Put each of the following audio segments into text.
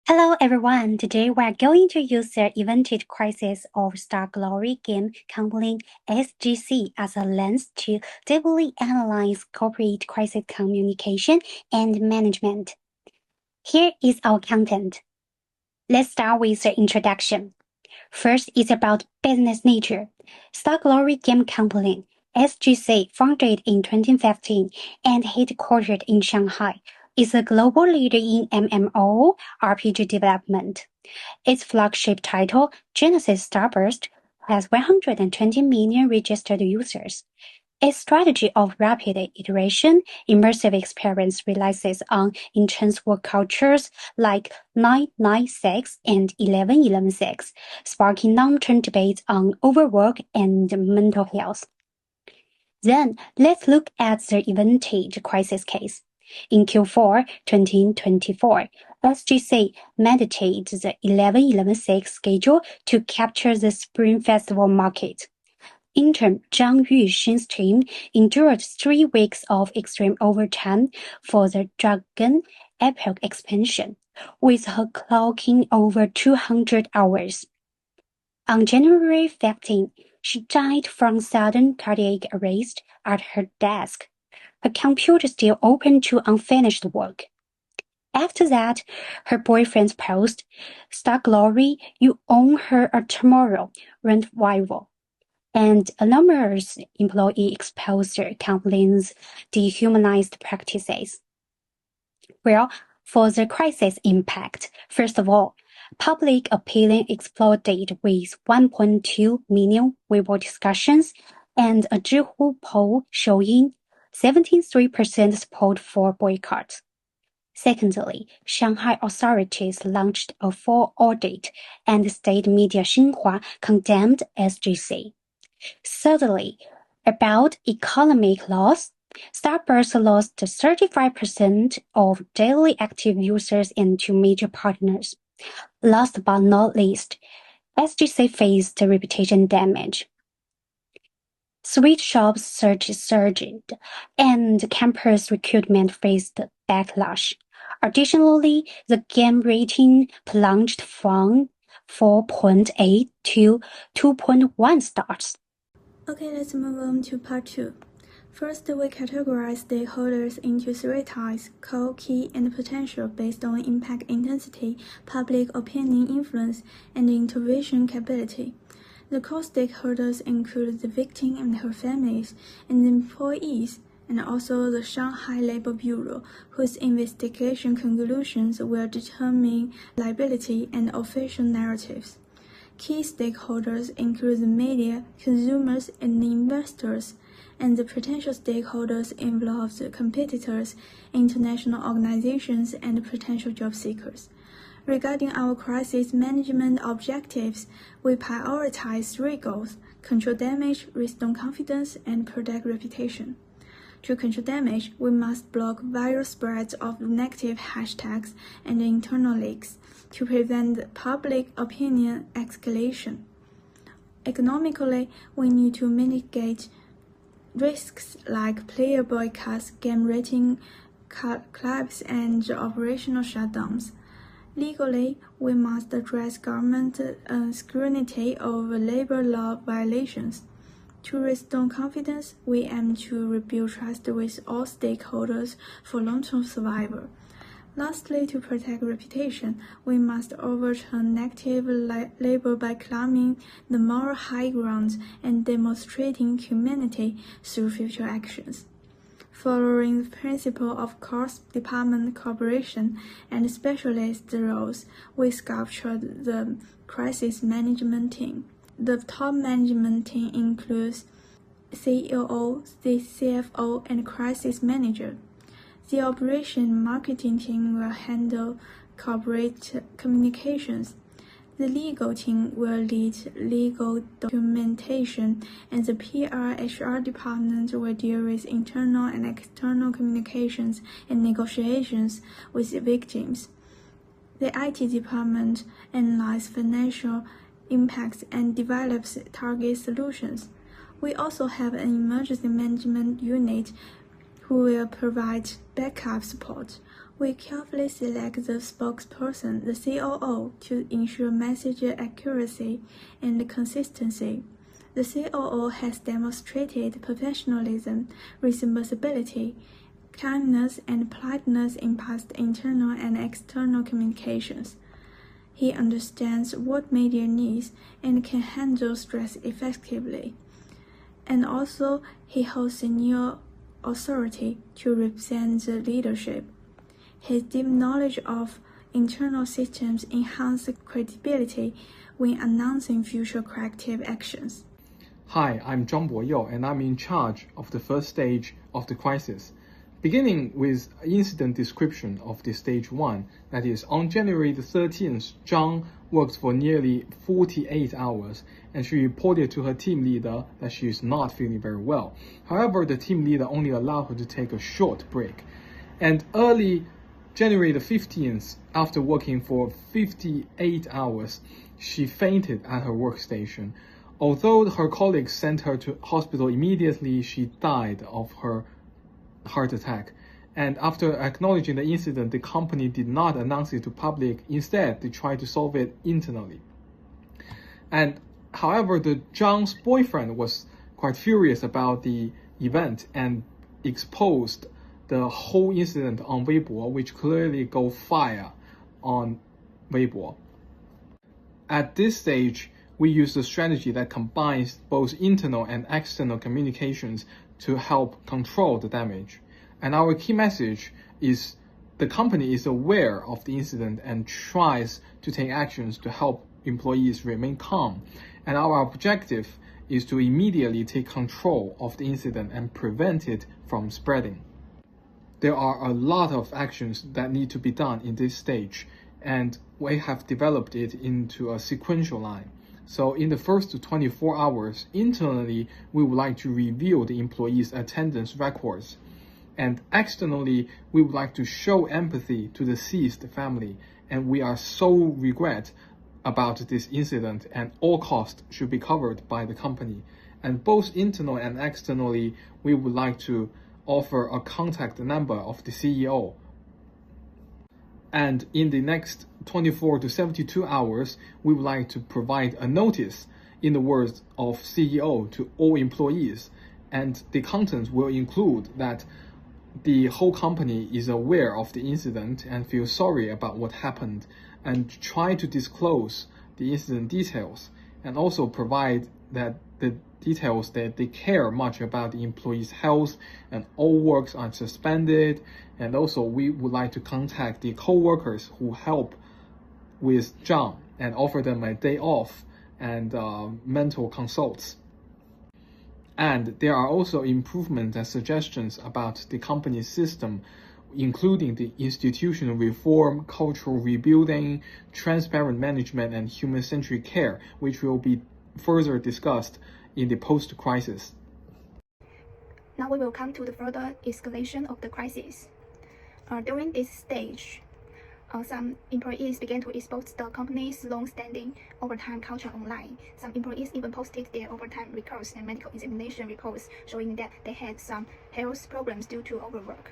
Hello everyone, today we are going to use the Evented Crisis of Star Glory game company SGC as a lens to deeply analyze corporate crisis communication and management. Here is our content. Let's start with the introduction. First is about business nature. Star Glory Game Company, SGC, founded in 2015 and headquartered in Shanghai, is a global leader in MMO RPG development. Its flagship title, Genesis Starburst, has 120 million registered users. Its strategy of rapid iteration, immersive experience relies on intense work cultures like 996 and 1111, sparking long-term debates on overwork and mental health. Then, let's look at the Eventage crisis case. In Q4 2024, SGC mandated the 11.11.6 schedule to capture the Spring Festival market. Intern Zhang Yuxin's team endured 3 weeks of extreme overtime for the Dragon Epic expansion, with her clocking over 200 hours. On January 15, she died from sudden cardiac arrest at her desk, her computer still open to unfinished work. After that, her boyfriend's post, "Star Glory, you own her tomorrow," went viral, and anonymous employee exposed the company's dehumanized practices. Well, for the crisis impact, first of all, public opinion exploded with 1.2 million Weibo discussions and a Zhihu poll showing 73% support for boycott. Secondly, Shanghai authorities launched a full audit and state media Xinhua condemned SGC. Thirdly, about economic loss, Starburst lost 35% of daily active users and 2 major partners. Last but not least, SGC faced reputation damage. Sweet shops surged, and campus recruitment faced backlash. Additionally, the game rating plunged from 4.8 to 2.1 stars. Okay, let's move on to part 2. First, we categorize stakeholders into 3 types: core, key, and potential based on impact intensity, public opinion influence, and intervention capability. The core stakeholders include the victim and her families, and the employees, and also the Shanghai Labor Bureau, whose investigation conclusions will determine liability and official narratives. Key stakeholders include the media, consumers, and investors, and the potential stakeholders involve the competitors, international organizations, and potential job seekers. Regarding our crisis management objectives, we prioritize 3 goals: control damage, restore confidence, and protect reputation. To control damage, we must block viral spreads of negative hashtags and internal leaks to prevent public opinion escalation. Economically, we need to mitigate risks like player boycotts, game rating collapse, and operational shutdowns. Legally, we must address government scrutiny of labor law violations. To restore confidence, we aim to rebuild trust with all stakeholders for long-term survival. Lastly, to protect reputation, we must overturn negative label by climbing the moral high ground and demonstrating humanity through future actions. Following the principle of cross-department cooperation and specialist roles, we sculptured the crisis management team. The top management team includes CEO, the CFO, and crisis manager. The operation marketing team will handle corporate communications. The legal team will lead legal documentation, and the PR/HR department will deal with internal and external communications and negotiations with victims. The IT department analyzes financial impacts and develops target solutions. We also have an emergency management unit who will provide backup support. We carefully select the spokesperson, the COO, to ensure message accuracy and consistency. The COO has demonstrated professionalism, responsibility, kindness, and politeness in past internal and external communications. He understands what media needs and can handle stress effectively. And also, he holds senior authority to represent the leadership. His deep knowledge of internal systems enhances credibility when announcing future corrective actions. Hi, I'm Zhang Boyou, and I'm in charge of the first stage of the crisis. Beginning with incident description of the stage 1, that is, on January the 13th, Zhang worked for nearly 48 hours, and she reported to her team leader that she is not feeling very well. However, the team leader only allowed her to take a short break. And early January the 15th, after working for 58 hours, she fainted at her workstation. Although her colleagues sent her to hospital immediately, she died of her heart attack. And after acknowledging the incident, the company did not announce it to public. Instead, they tried to solve it internally. And however, the Zhang's boyfriend was quite furious about the event and exposed the whole incident on Weibo, which clearly go fire on Weibo. At this stage, we use a strategy that combines both internal and external communications to help control the damage. And our key message is the company is aware of the incident and tries to take actions to help employees remain calm. And our objective is to immediately take control of the incident and prevent it from spreading. There are a lot of actions that need to be done in this stage, and we have developed it into a sequential line. So in the first 24 hours, internally, we would like to review the employees' attendance records. And externally, we would like to show empathy to the deceased family. And we are so regret about this incident, and all costs should be covered by the company. And both internal and externally, we would like to offer a contact number of the CEO. And in the next 24 to 72 hours, we would like to provide a notice, in the words of CEO, to all employees. And the content will include that the whole company is aware of the incident and feels sorry about what happened, and try to disclose the incident details, and also provide that the details that they care much about the employee's health and all works are suspended. And also we would like to contact the co-workers who help with Zhang and offer them a day off and mental consults. And there are also improvements and suggestions about the company's system, including the institutional reform, cultural rebuilding, transparent management, and human-centric care, which will be further discussed in the post-crisis. Now we will come to the further escalation of the crisis. During this stage, some employees began to expose the company's long-standing overtime culture online. Some employees even posted their overtime records and medical examination reports showing that they had some health problems due to overwork.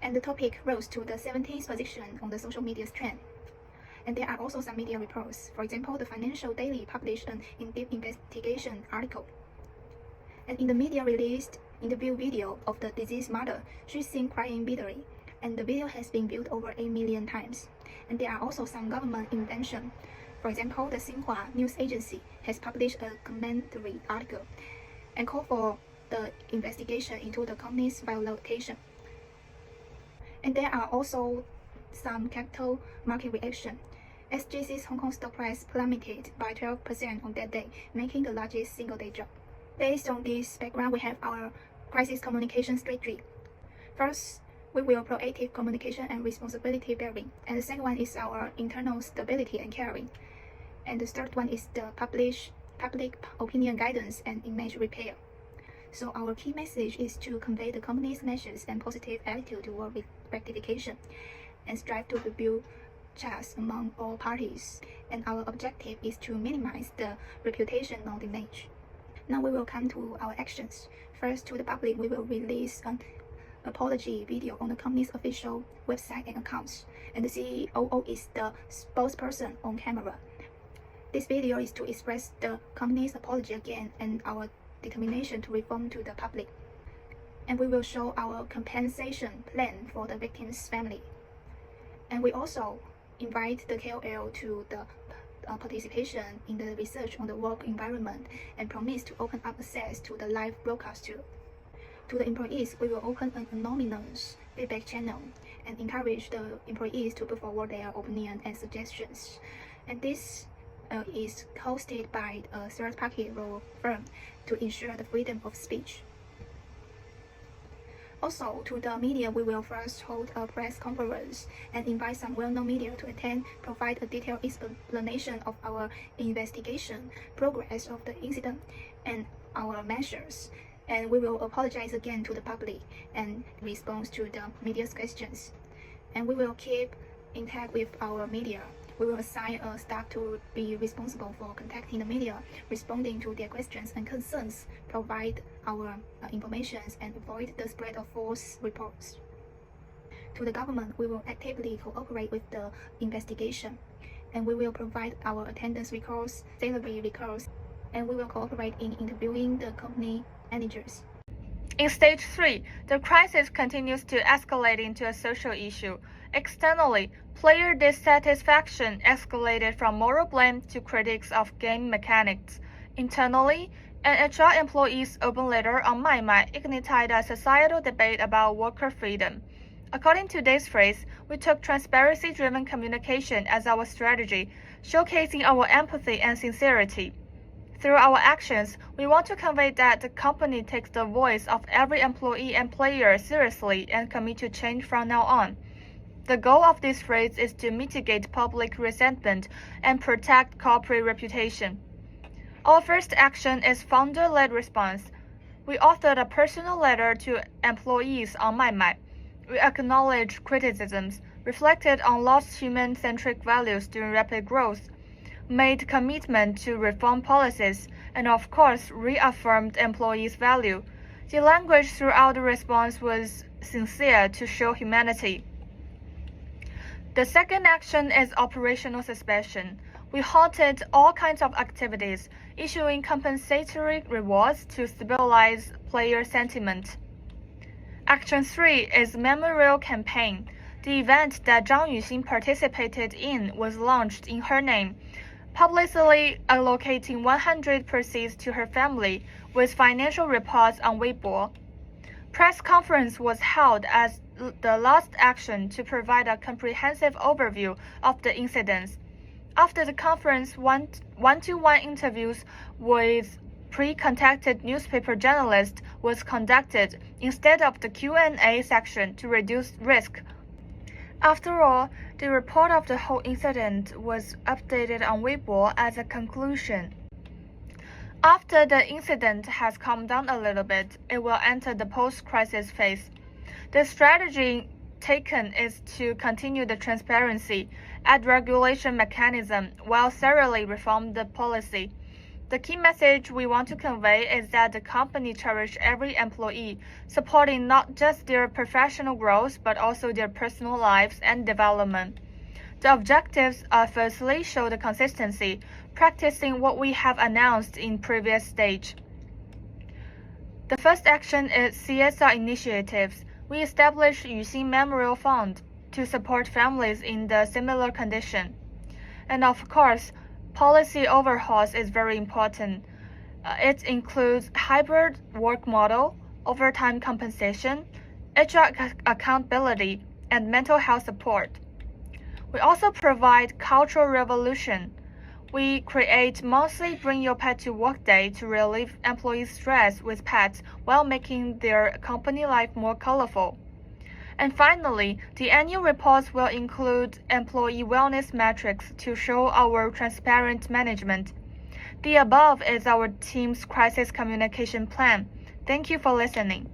And the topic rose to the 17th position on the social media trend. And there are also some media reports. For example, the Financial Daily published an in-depth investigation article. And in the media released interview video of the deceased mother, she's seen crying bitterly. And the video has been viewed over 8 million times. And there are also some government intervention. For example, the Xinhua news agency has published a commentary article and called for the investigation into the company's violation. And there are also some capital market reaction. SJC's Hong Kong stock price plummeted by 12% on that day, making the largest single-day drop. Based on this background, we have our crisis communication strategy. First, we will proactive communication and responsibility bearing. And the second one is our internal stability and caring. And the third one is the public opinion guidance and image repair. So our key message is to convey the company's measures and positive attitude toward rectification, and strive to rebuild trust among all parties. And our objective is to minimize the reputational damage. Now we will come to our actions. First, to the public, we will release an apology video on the company's official website and accounts, and the COO is the spokesperson on camera. This video is to express the company's apology again and our determination to reform to the public. And we will show our compensation plan for the victim's family. And we also invite the KOL to the participation in the research on the work environment and promise to open up access to the live broadcast too. To the employees, we will open an anonymous feedback channel and encourage the employees to put forward their opinion and suggestions. And this is hosted by a third-party law firm to ensure the freedom of speech. Also, to the media, we will first hold a press conference and invite some well-known media to attend, provide a detailed explanation of our investigation, progress of the incident, and our measures. And we will apologize again to the public and respond to the media's questions. And we will keep in touch with our media. We will assign a staff to be responsible for contacting the media, responding to their questions and concerns, provide our information, and avoid the spread of false reports. To the government, we will actively cooperate with the investigation, and we will provide our attendance records, salary records, and we will cooperate in interviewing the company managers. In stage 3, the crisis continues to escalate into a social issue. Externally, player dissatisfaction escalated from moral blame to critics of game mechanics. Internally, an HR employee's open letter on MyMy ignited a societal debate about worker freedom. According to this phrase, we took transparency-driven communication as our strategy, showcasing our empathy and sincerity. Through our actions, we want to convey that the company takes the voice of every employee and player seriously and commit to change from now on. The goal of this phrase is to mitigate public resentment and protect corporate reputation. Our first action is founder-led response. We authored a personal letter to employees on MyMy. We acknowledge criticisms, reflected on lost human-centric values during rapid growth, made commitment to reform policies, and of course reaffirmed employees' value. The language throughout the response was sincere to show humanity. The second action is operational suspension. We halted all kinds of activities, issuing compensatory rewards to stabilize player sentiment. Action 3 is memorial campaign. The event that Zhang Yuxin participated in was launched in her name, publicly allocating 100 proceeds to her family with financial reports on Weibo. Press conference was held as the last action to provide a comprehensive overview of the incidents. After the conference, one-to-one interviews with pre-contacted newspaper journalists was conducted instead of the Q&A section to reduce risk. After all, the report of the whole incident was updated on Weibo as a conclusion. After the incident has calmed down a little bit, it will enter the post-crisis phase. The strategy taken is to continue the transparency, add regulation mechanism, while thoroughly reform the policy. The key message we want to convey is that the company cherishes every employee, supporting not just their professional growth but also their personal lives and development. The objectives are firstly show the consistency, practicing what we have announced in previous stage. The first action is CSR initiatives. We established Yuxin Memorial Fund to support families in the similar condition. And of course, policy overhauls is very important. It includes hybrid work model, overtime compensation, HR accountability, and mental health support. We also provide cultural revolution. We create monthly Bring Your Pet to Work Day to relieve employees' stress with pets while making their company life more colorful. And finally, the annual reports will include employee wellness metrics to show our transparent management. The above is our team's crisis communication plan. Thank you for listening.